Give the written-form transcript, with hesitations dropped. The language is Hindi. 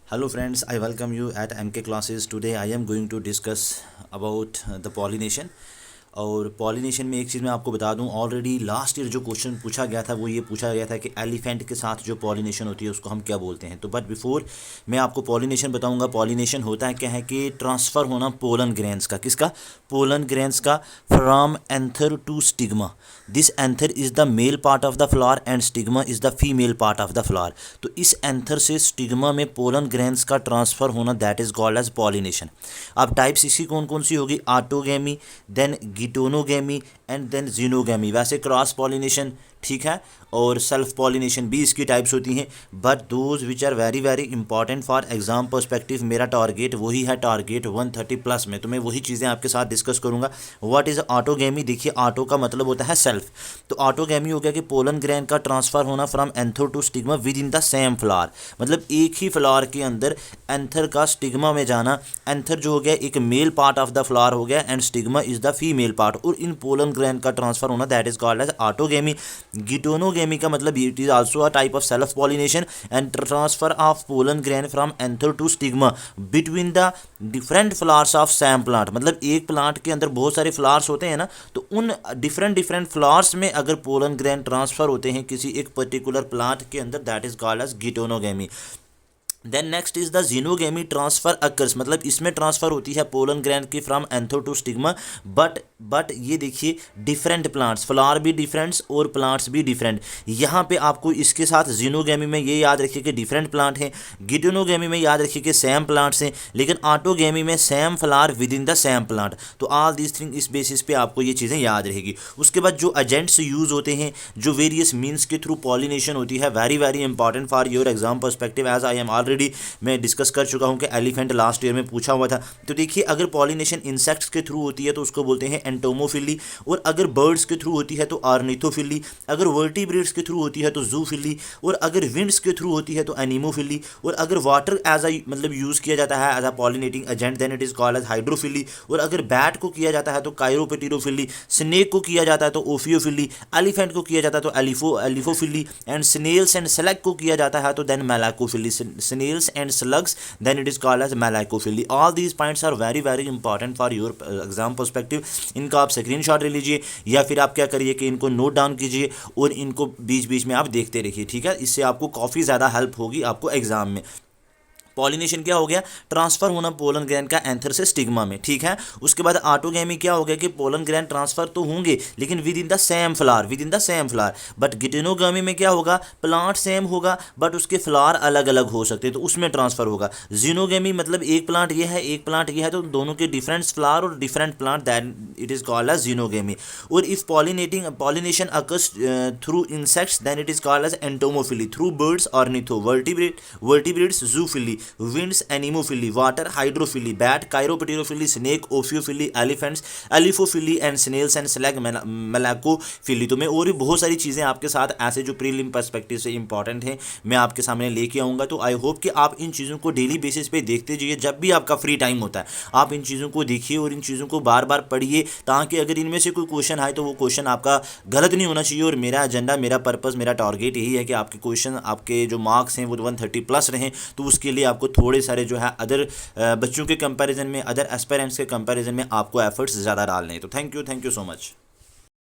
Hello friends, I welcome you at MK classes. Today I am going to discuss about the pollination. और पॉलिनेशन में एक चीज़ मैं आपको बता दूं, ऑलरेडी लास्ट ईयर जो क्वेश्चन पूछा गया था वो ये पूछा गया था कि एलिफेंट के साथ जो पॉलिनेशन होती है उसको हम क्या बोलते हैं। तो बट बिफोर मैं आपको पॉलिनेशन बताऊंगा, पॉलिनेशन होता है क्या है कि ट्रांसफ़र होना पोलन ग्रेन्स का, किसका, पोलन ग्रेन्स का, from anther to stigma. This anther is the male part of the flower and stigma is the female part of the flower. तो इस एंथर से स्टिग्मा में पोलन ग्रेन्स का ट्रांसफ़र होना that is called as pollination. अब टाइप्स इसकी कौन कौन सी होगी, autogamy, then geitonogamy and then xenogamy. वैसे क्रॉस पॉलिनेशन ठीक है, और सेल्फ पॉलिनेशन भी इसकी टाइप्स होती हैं, but those which are very very important for exam perspective. मेरा टारगेट वही है, टारगेट 130 प्लस में, तो मैं वही चीज़ें आपके साथ डिस्कस करूंगा। What is autogamy? देखिए, ऑटो का मतलब होता है सेल्फ, तो ऑटोगैमी हो गया कि पोलन ग्रेन का ट्रांसफर होना from anther to stigma within the same flower, मतलब एक ही फ्लावर के अंदर एंथर का स्टिग्मा में जाना। एंथर जो हो गया एक male part of the flower हो गया and stigma is the female part, और इन पोलन ग्रेन का ट्रांसफर होना that is called as autogamy. Geitonogamy का मतलब it is also a type of self pollination and transfer of pollen grain from anther to stigma between the different flowers of same plant. मतलब एक प्लांट के अंदर बहुत सारे फ्लावर्स होते हैं ना, तो उन डिफरेंट फ्लावर्स में अगर पोलन ग्रेन ट्रांसफर होते हैं किसी एक पर्टिकुलर प्लांट के अंदर, that is called as geitonogamy. Then next is the xenogamy transfer occurs, मतलब इसमें ट्रांसफर होती है पोलन ग्रैंड की from anther to stigma, but ये देखिए डिफरेंट प्लांट्स, फ्लावर भी डिफरेंट्स और प्लांट्स भी डिफरेंट। यहाँ पे आपको इसके साथ जीनोगैमी में ये याद रखिए कि डिफरेंट प्लांट हैं, गिटोनोगैमी में याद रखिए कि सेम प्लांट्स हैं, लेकिन ऑटोगैमी में same flower within the same plant. तो ऑल दिस थिंग इस बेसिस पे आपको ये चीज़ें याद रहेगी। उसके बाद जो एजेंट्स यूज़ होते हैं, जो वेरियस मीन्स के थ्रू पॉलिनेशन होती है, very very important for your exam perspective, as I am already मैं डिस्कस कर चुका हूं कि एलिफेंट लास्ट ईयर में पूछा हुआ था। तो देखिए, अगर पॉलिनेशन इंसेक्ट्स के थ्रू होती है तो उसको बोलते हैं एंटोमोफिली, और अगर बर्ड्स के थ्रू होती है तो ऑर्निथोफिली, अगर वर्टिब्रेट्स के थ्रू होती है तो जूफिली, और अगर विंड्स के थ्रू होती है तो एनीमोफिली, और अगर वाटर एज अ मतलब यूज़ किया जाता है as a pollinating agent then it is called as hydrophily, और अगर बैट को किया जाता है तो कायरोपेटिरोफिली, स्नेक को किया जाता है तो ओफियोफिली, एलिफेंट को किया जाता है तो एलिफोफिली, एंड स्नेल्स एंड स्लग को किया जाता है तो then मेलाकोफिली, snails and slugs then it is called as malacophily. All these points are very very important for your exam perspective. इनका आप स्क्रीनशॉट ले लीजिए या फिर आप क्या करिए कि इनको नोट डाउन कीजिए और इनको बीच बीच में आप देखते रहिए, ठीक है। इससे आपको काफ़ी ज़्यादा हेल्प होगी आपको एग्जाम में। पॉलिनेशन क्या हो गया, ट्रांसफर होना पोलन ग्रैंड का एंथर से स्टिग्मा में, ठीक है। उसके बाद ऑटोगैमी क्या हो गया कि पोलन ग्रैंड ट्रांसफर तो होंगे लेकिन within the same flower, within the same flower. But geitonogamy में क्या होगा, प्लांट सेम होगा बट उसके फ्लावर अलग अलग हो सकते हैं, तो उसमें ट्रांसफर होगा। जीनोगैमी मतलब एक प्लांट ये है एक प्लांट ये है, तो दोनों के डिफरेंट फ्लावर और different plant, that it is called as xenogamy. और if pollination occurs through insects then it is called as entomophily, through birds ornitho, vertebrates zoophily, winds anemophily, water hydrophily, bat chiropterophily, snake ophiophily, elephants elephophily and snails and slug malacophily. तो मैं और भी बहुत सारी चीज़ें आपके साथ ऐसे जो प्रीलिम पर्सपेक्टिव से इंपॉर्टेंट हैं मैं आपके सामने लेके आऊँगा। तो आई होप कि आप इन चीज़ों को डेली बेसिस पे देखते जाइए, जब भी आपका फ्री टाइम होता है आप इन चीज़ों को देखिए और इन चीज़ों को बार बार पढ़िए, ताकि अगर इनमें से कोई क्वेश्चन आए तो वो क्वेश्चन आपका गलत नहीं होना चाहिए। और मेरा एजेंडा, मेरा पर्पज़, मेरा टारगेट यही है कि आपके क्वेश्चन, आपके जो मार्क्स हैं वो 130 प्लस रहें। तो उसके लिए आपको थोड़े सारे जो है अदर बच्चों के कंपैरिजन में, अदर एस्पिरेंट्स के कंपैरिजन में आपको एफर्ट्स ज़्यादा डालने हैं। तो थैंक यू सो मच।